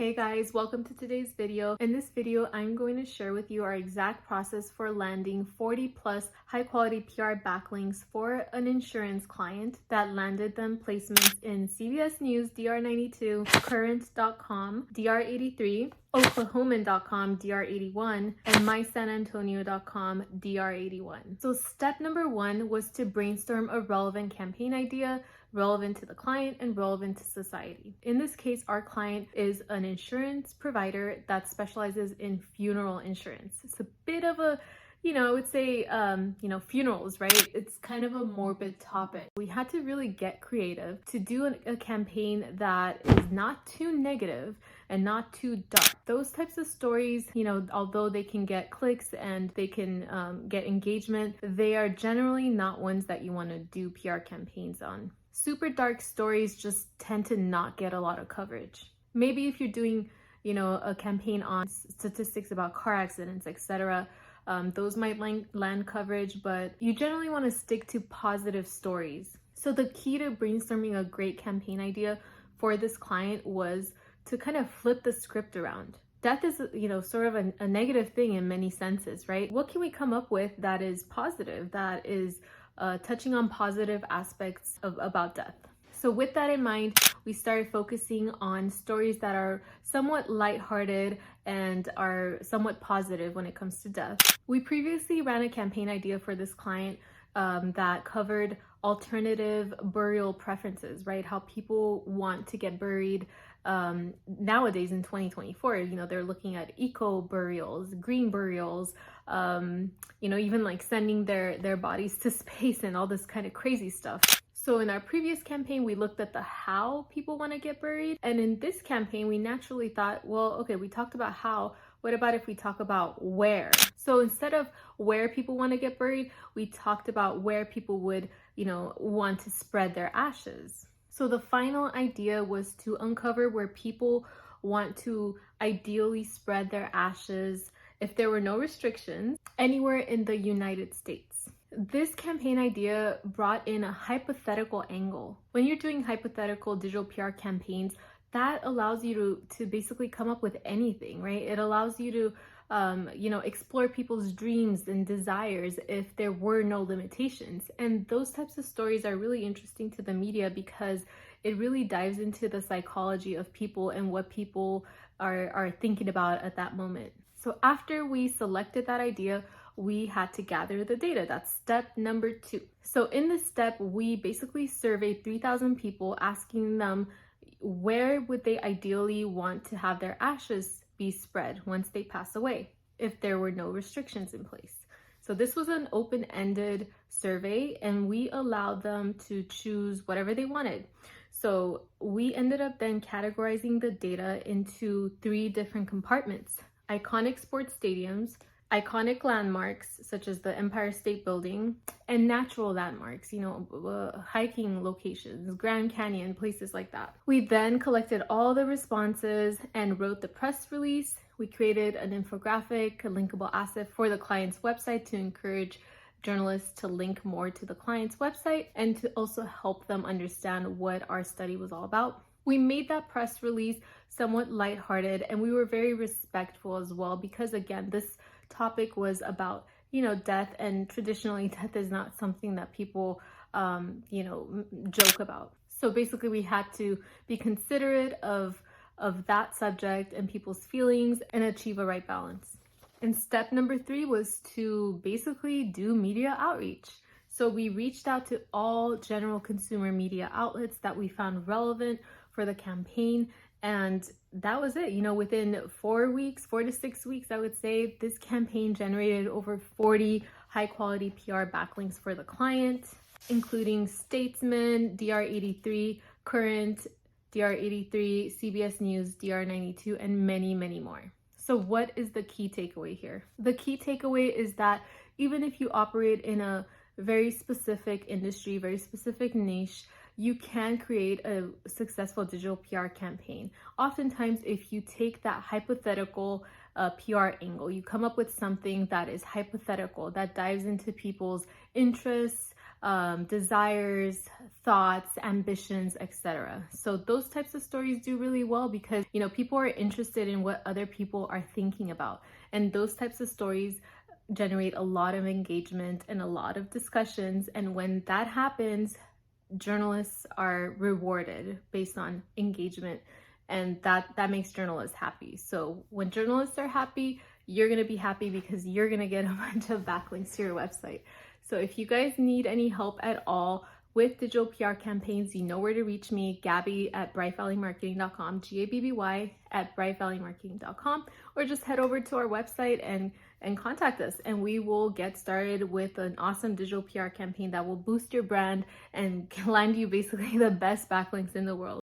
Hey guys, welcome to today's video. In this video, I'm going to share with you our exact process for landing 40 plus high quality PR backlinks for an insurance client that landed them placements in CBS News, DR92, Current.com, DR83, Oklahoman.com, DR81, and MySanAntonio.com, DR81. So step number one was to brainstorm a relevant campaign idea, relevant to the client and relevant to society. In this case, our client is an insurance provider that specializes in funeral insurance. It's a bit of a, I would say, funerals, right? It's kind of a morbid topic. We had to really get creative to do a campaign that is not too negative and not too dark. Those types of stories, although they can get clicks and they can get engagement, they are generally not ones that you want to do PR campaigns on. Super dark stories just tend to not get a lot of coverage. Maybe if you're doing, a campaign on statistics about car accidents, etc., those might land coverage, but you generally want to stick to positive stories. So the key to brainstorming a great campaign idea for this client was to kind of flip the script around. Death is, sort of a negative thing in many senses, right? What can we come up with that is positive, that is touching on positive aspects about death? So with that in mind, we started focusing on stories that are somewhat lighthearted and are somewhat positive when it comes to death. We previously ran a campaign idea for this client that covered alternative burial preferences, right? How people want to get buried nowadays in 2024. They're looking at eco burials, green burials, even like sending their bodies to space and all this kind of crazy stuff. So in our previous campaign, we looked at the how people want to get buried. And in this campaign, we naturally thought, well, okay, we talked about how. What about if we talk about where? So instead of where people want to get buried, we talked about where people would, want to spread their ashes. So the final idea was to uncover where people want to ideally spread their ashes, if there were no restrictions, anywhere in the United States. This campaign idea brought in a hypothetical angle. When you're doing hypothetical digital PR campaigns, that allows you to basically come up with anything, right? It allows you to explore people's dreams and desires if there were no limitations. And those types of stories are really interesting to the media because it really dives into the psychology of people and what people are thinking about at that moment. So after we selected that idea, we had to gather the data. That's step number 2. So in this step, we basically surveyed 3,000 people, asking them where would they ideally want to have their ashes be spread once they pass away, if there were no restrictions in place. So this was an open-ended survey, and we allowed them to choose whatever they wanted. So we ended up then categorizing the data into 3 different compartments: iconic sports stadiums, iconic landmarks such as the Empire State Building, and natural landmarks, hiking locations, Grand Canyon, places like that. We then collected all the responses and wrote the press release. We created an infographic, a linkable asset for the client's website to encourage journalists to link more to the client's website and to also help them understand what our study was all about. We made that press release somewhat lighthearted, and we were very respectful as well because, again, this topic was about, death, and traditionally death is not something that people, joke about. So basically we had to be considerate of that subject and people's feelings and achieve a right balance. And step number 3 was to basically do media outreach. So we reached out to all general consumer media outlets that we found relevant for the campaign. And that was it. Within 4 to 6 weeks, I would say, this campaign generated over 40 high quality PR backlinks for the client, including Statesman, DR83, Current, DR83, CBS News, DR92, and many, many more. So what is the key takeaway here? The key takeaway is that even if you operate in a very specific industry, very specific niche, you can create a successful digital PR campaign. Oftentimes, if you take that hypothetical PR angle, you come up with something that is hypothetical, that dives into people's interests, desires, thoughts, ambitions, etc. So those types of stories do really well because, people are interested in what other people are thinking about. And those types of stories generate a lot of engagement and a lot of discussions. And when that happens, journalists are rewarded based on engagement, and that makes journalists happy. So when journalists are happy, you're going to be happy because you're going to get a bunch of backlinks to your website. So if you guys need any help at all with digital PR campaigns, you know where to reach me, Gabby at brightvalleymarketing.com, GABBY at brightvalleymarketing.com, or just head over to our website and contact us, and we will get started with an awesome digital PR campaign that will boost your brand and land you basically the best backlinks in the world.